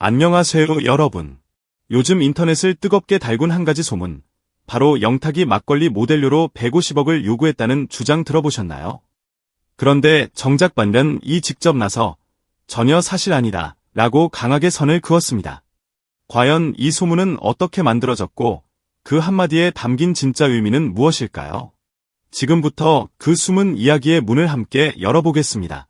안녕하세요, 여러분. 요즘 인터넷을 뜨겁게 달군 한 가지 소문. 바로 영탁이 막걸리 모델료로 150억을 요구했다는 주장 들어보셨나요? 그런데 정작 반면이 직접 나서 전혀 사실 아니다 라고 강하게 선을 그었습니다. 과연 이 소문은 어떻게 만들어졌고 그 한마디에 담긴 진짜 의미는 무엇일까요? 지금부터 그 숨은 이야기의 문을 함께 열어보겠습니다.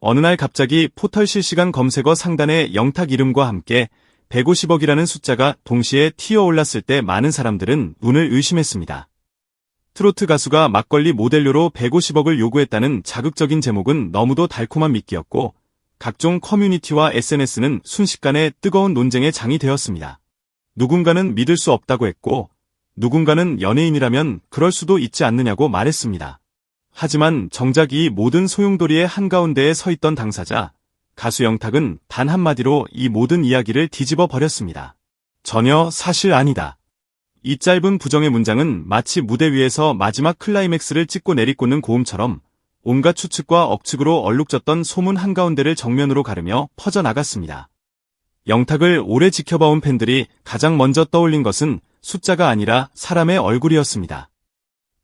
어느 날 갑자기 포털 실시간 검색어 상단에 영탁 이름과 함께 150억이라는 숫자가 동시에 튀어올랐을 때 많은 사람들은 눈을 의심했습니다. 트로트 가수가 막걸리 모델료로 150억을 요구했다는 자극적인 제목은 너무도 달콤한 미끼였고 각종 커뮤니티와 SNS는 순식간에 뜨거운 논쟁의 장이 되었습니다. 누군가는 믿을 수 없다고 했고 누군가는 연예인이라면 그럴 수도 있지 않느냐고 말했습니다. 하지만 정작 이 모든 소용돌이의 한가운데에 서 있던 당사자, 가수 영탁은 단 한마디로 이 모든 이야기를 뒤집어 버렸습니다. 전혀 사실 아니다. 이 짧은 부정의 문장은 마치 무대 위에서 마지막 클라이맥스를 찍고 내리꽂는 고음처럼 온갖 추측과 억측으로 얼룩졌던 소문 한가운데를 정면으로 가르며 퍼져나갔습니다. 영탁을 오래 지켜봐온 팬들이 가장 먼저 떠올린 것은 숫자가 아니라 사람의 얼굴이었습니다.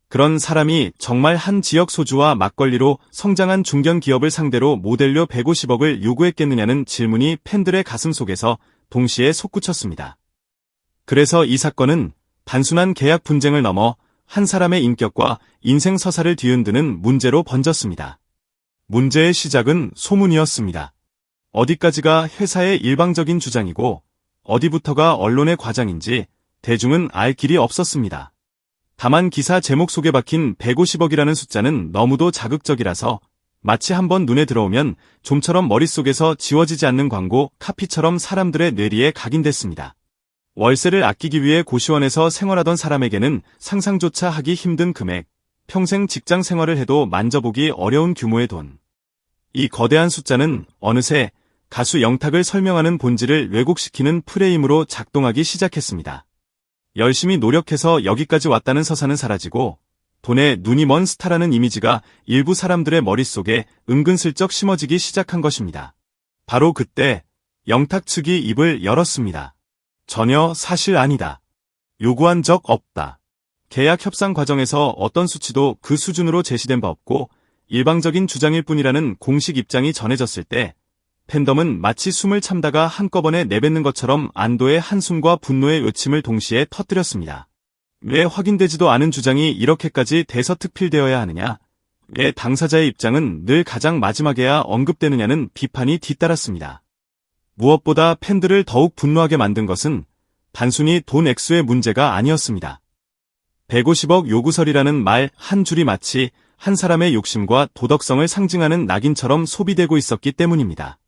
그런 사람이 정말 한 지역 소주와 막걸리로 성장한 중견 기업을 상대로 모델료 150억을 요구했겠느냐는 질문이 팬들의 가슴 속에서 동시에 솟구쳤습니다. 그래서 이 사건은 단순한 계약 분쟁을 넘어 한 사람의 인격과 인생 서사를 뒤흔드는 문제로 번졌습니다. 문제의 시작은 소문이었습니다. 어디까지가 회사의 일방적인 주장이고 어디부터가 언론의 과장인지 대중은 알 길이 없었습니다. 다만 기사 제목 속에 박힌 150억이라는 숫자는 너무도 자극적이라서 마치 한번 눈에 들어오면 좀처럼 머릿속에서 지워지지 않는 광고 카피처럼 사람들의 뇌리에 각인됐습니다. 월세를 아끼기 위해 고시원에서 생활하던 사람에게는 상상조차 하기 힘든 금액, 평생 직장 생활을 해도 만져보기 어려운 규모의 돈. 이 거대한 숫자는 어느새 가수 영탁을 설명하는 본질을 왜곡시키는 프레임으로 작동하기 시작했습니다. 열심히 노력해서 여기까지 왔다는 서사는 사라지고 돈에 눈이 먼 스타라는 이미지가 일부 사람들의 머릿속에 은근슬쩍 심어지기 시작한 것입니다. 바로 그때 영탁 측이 입을 열었습니다. 전혀 사실 아니다. 요구한 적 없다. 계약 협상 과정에서 어떤 수치도 그 수준으로 제시된 바 없고 일방적인 주장일 뿐이라는 공식 입장이 전해졌을 때 팬덤은 마치 숨을 참다가 한꺼번에 내뱉는 것처럼 안도의 한숨과 분노의 외침을 동시에 터뜨렸습니다. 왜 확인되지도 않은 주장이 이렇게까지 대서특필되어야 하느냐? 왜 당사자의 입장은 늘 가장 마지막에야 언급되느냐는 비판이 뒤따랐습니다. 무엇보다 팬들을 더욱 분노하게 만든 것은 단순히 돈 액수의 문제가 아니었습니다. 150억 요구설이라는 말 한 줄이 마치 한 사람의 욕심과 도덕성을 상징하는 낙인처럼 소비되고 있었기 때문입니다.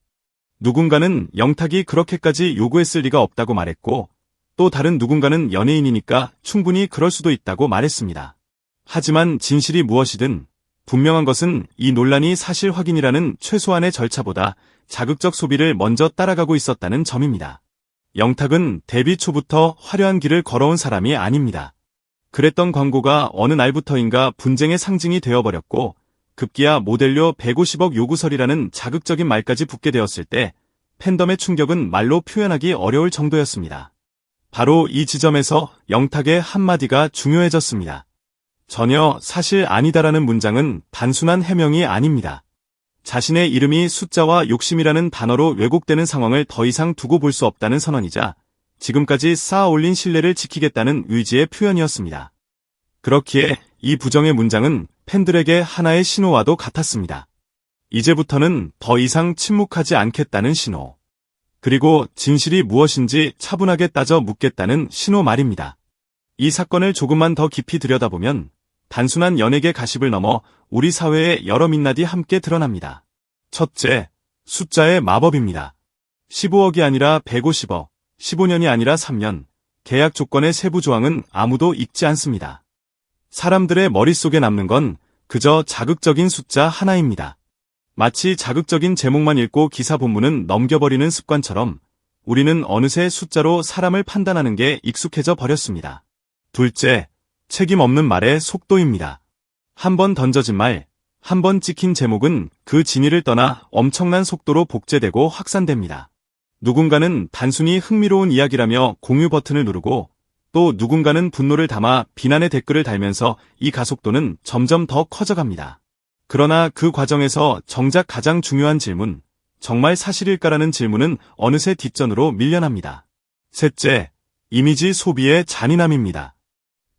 누군가는 영탁이 그렇게까지 요구했을 리가 없다고 말했고 또 다른 누군가는 연예인이니까 충분히 그럴 수도 있다고 말했습니다. 하지만 진실이 무엇이든 분명한 것은 이 논란이 사실 확인이라는 최소한의 절차보다 자극적 소비를 먼저 따라가고 있었다는 점입니다. 영탁은 데뷔 초부터 화려한 길을 걸어온 사람이 아닙니다. 그랬던 광고가 어느 날부터인가 분쟁의 상징이 되어버렸고 급기야 모델료 150억 요구설이라는 자극적인 말까지 붙게 되었을 때 팬덤의 충격은 말로 표현하기 어려울 정도였습니다. 바로 이 지점에서 영탁의 한마디가 중요해졌습니다. 전혀 사실 아니다라는 문장은 단순한 해명이 아닙니다. 자신의 이름이 숫자와 욕심이라는 단어로 왜곡되는 상황을 더 이상 두고 볼 수 없다는 선언이자 지금까지 쌓아 올린 신뢰를 지키겠다는 의지의 표현이었습니다. 그렇기에 이 부정의 문장은 팬들에게 하나의 신호와도 같았습니다. 이제부터는 더 이상 침묵하지 않겠다는 신호. 그리고 진실이 무엇인지 차분하게 따져 묻겠다는 신호 말입니다. 이 사건을 조금만 더 깊이 들여다보면 단순한 연예계 가십을 넘어 우리 사회의 여러 민낯이 함께 드러납니다. 첫째, 숫자의 마법입니다. 15억이 아니라 150억, 15년이 아니라 3년, 계약 조건의 세부 조항은 아무도 읽지 않습니다. 사람들의 머릿속에 남는 건 그저 자극적인 숫자 하나입니다. 마치 자극적인 제목만 읽고 기사 본문은 넘겨버리는 습관처럼 우리는 어느새 숫자로 사람을 판단하는 게 익숙해져 버렸습니다. 둘째, 책임 없는 말의 속도입니다. 한 번 던져진 말, 한 번 찍힌 제목은 그 진위를 떠나 엄청난 속도로 복제되고 확산됩니다. 누군가는 단순히 흥미로운 이야기라며 공유 버튼을 누르고 또 누군가는 분노를 담아 비난의 댓글을 달면서 이 가속도는 점점 더 커져갑니다. 그러나 그 과정에서 정작 가장 중요한 질문, 정말 사실일까라는 질문은 어느새 뒷전으로 밀려납니다. 셋째, 이미지 소비의 잔인함입니다.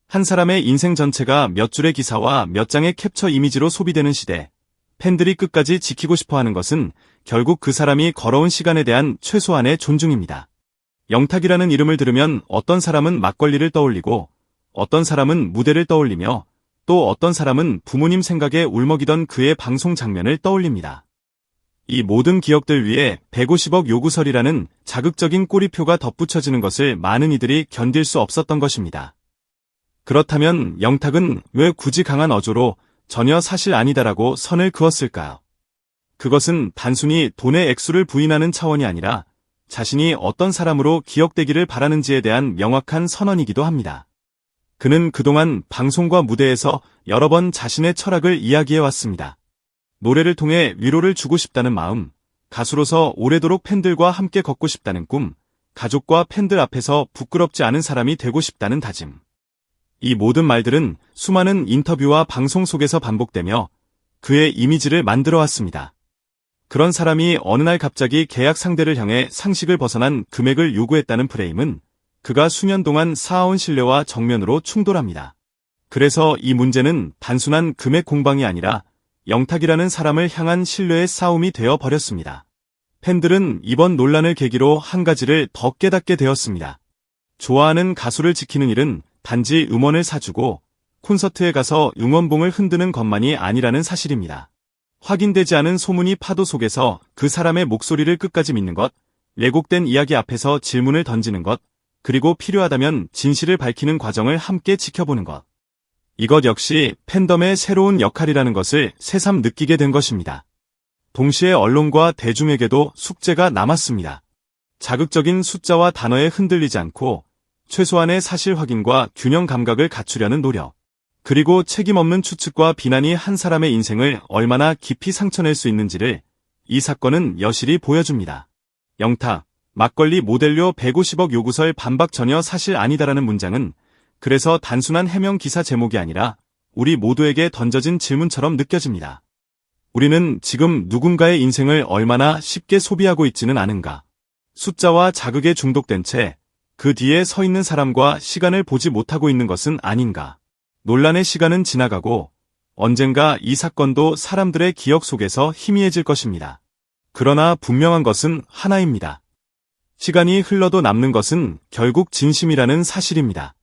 한 사람의 인생 전체가 몇 줄의 기사와 몇 장의 캡처 이미지로 소비되는 시대, 팬들이 끝까지 지키고 싶어하는 것은 결국 그 사람이 걸어온 시간에 대한 최소한의 존중입니다. 영탁이라는 이름을 들으면 어떤 사람은 막걸리를 떠올리고 어떤 사람은 무대를 떠올리며 또 어떤 사람은 부모님 생각에 울먹이던 그의 방송 장면을 떠올립니다. 이 모든 기억들 위에 150억 요구설이라는 자극적인 꼬리표가 덧붙여지는 것을 많은 이들이 견딜 수 없었던 것입니다. 그렇다면 영탁은 왜 굳이 강한 어조로 전혀 사실 아니다라고 선을 그었을까요? 그것은 단순히 돈의 액수를 부인하는 차원이 아니라 자신이 어떤 사람으로 기억되기를 바라는지에 대한 명확한 선언이기도 합니다. 그는 그동안 방송과 무대에서 여러 번 자신의 철학을 이야기해왔습니다. 노래를 통해 위로를 주고 싶다는 마음, 가수로서 오래도록 팬들과 함께 걷고 싶다는 꿈, 가족과 팬들 앞에서 부끄럽지 않은 사람이 되고 싶다는 다짐. 이 모든 말들은 수많은 인터뷰와 방송 속에서 반복되며 그의 이미지를 만들어왔습니다. 그런 사람이 어느 날 갑자기 계약 상대를 향해 상식을 벗어난 금액을 요구했다는 프레임은 그가 수년 동안 쌓아온 신뢰와 정면으로 충돌합니다. 그래서 이 문제는 단순한 금액 공방이 아니라 영탁이라는 사람을 향한 신뢰의 싸움이 되어 버렸습니다. 팬들은 이번 논란을 계기로 한 가지를 더 깨닫게 되었습니다. 좋아하는 가수를 지키는 일은 단지 음원을 사주고 콘서트에 가서 응원봉을 흔드는 것만이 아니라는 사실입니다. 확인되지 않은 소문이 파도 속에서 그 사람의 목소리를 끝까지 믿는 것, 왜곡된 이야기 앞에서 질문을 던지는 것, 그리고 필요하다면 진실을 밝히는 과정을 함께 지켜보는 것. 이것 역시 팬덤의 새로운 역할이라는 것을 새삼 느끼게 된 것입니다. 동시에 언론과 대중에게도 숙제가 남았습니다. 자극적인 숫자와 단어에 흔들리지 않고 최소한의 사실 확인과 균형 감각을 갖추려는 노력. 그리고 책임 없는 추측과 비난이 한 사람의 인생을 얼마나 깊이 상처낼 수 있는지를 이 사건은 여실히 보여줍니다. 영탁, 막걸리 모델료 150억 요구설 반박 전혀 사실 아니다라는 문장은 그래서 단순한 해명 기사 제목이 아니라 우리 모두에게 던져진 질문처럼 느껴집니다. 우리는 지금 누군가의 인생을 얼마나 쉽게 소비하고 있지는 않은가? 숫자와 자극에 중독된 채 그 뒤에 서 있는 사람과 시간을 보지 못하고 있는 것은 아닌가? 논란의 시간은 지나가고 언젠가 이 사건도 사람들의 기억 속에서 희미해질 것입니다. 그러나 분명한 것은 하나입니다. 시간이 흘러도 남는 것은 결국 진심이라는 사실입니다.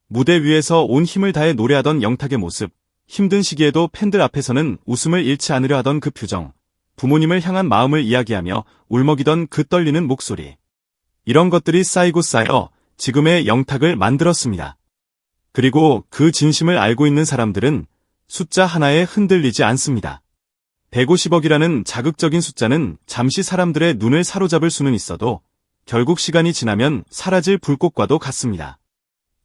무대 위에서 온 힘을 다해 노래하던 영탁의 모습, 힘든 시기에도 팬들 앞에서는 웃음을 잃지 않으려 하던 그 표정, 부모님을 향한 마음을 이야기하며 울먹이던 그 떨리는 목소리. 이런 것들이 쌓이고 쌓여 지금의 영탁을 만들었습니다. 그리고 그 진심을 알고 있는 사람들은 숫자 하나에 흔들리지 않습니다. 150억이라는 자극적인 숫자는 잠시 사람들의 눈을 사로잡을 수는 있어도 결국 시간이 지나면 사라질 불꽃과도 같습니다.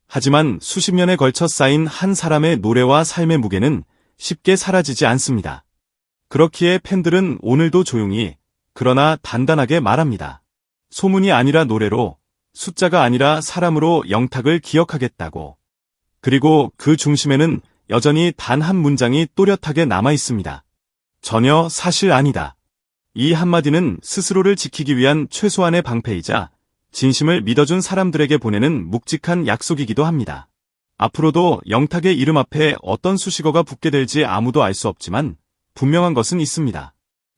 하지만 수십 년에 걸쳐 쌓인 한 사람의 노래와 삶의 무게는 쉽게 사라지지 않습니다. 그렇기에 팬들은 오늘도 조용히 그러나 단단하게 말합니다. 소문이 아니라 노래로, 숫자가 아니라 사람으로 영탁을 기억하겠다고. 그리고 그 중심에는 여전히 단 한 문장이 또렷하게 남아 있습니다. 전혀 사실 아니다. 이 한마디는 스스로를 지키기 위한 최소한의 방패이자 진심을 믿어준 사람들에게 보내는 묵직한 약속이기도 합니다. 앞으로도 영탁의 이름 앞에 어떤 수식어가 붙게 될지 아무도 알 수 없지만 분명한 것은 있습니다.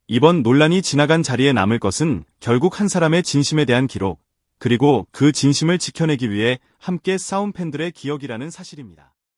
이번 논란이 지나간 자리에 남을 것은 결국 한 사람의 진심에 대한 기록, 그리고 그 진심을 지켜내기 위해 함께 싸운 팬들의 기억이라는 사실입니다.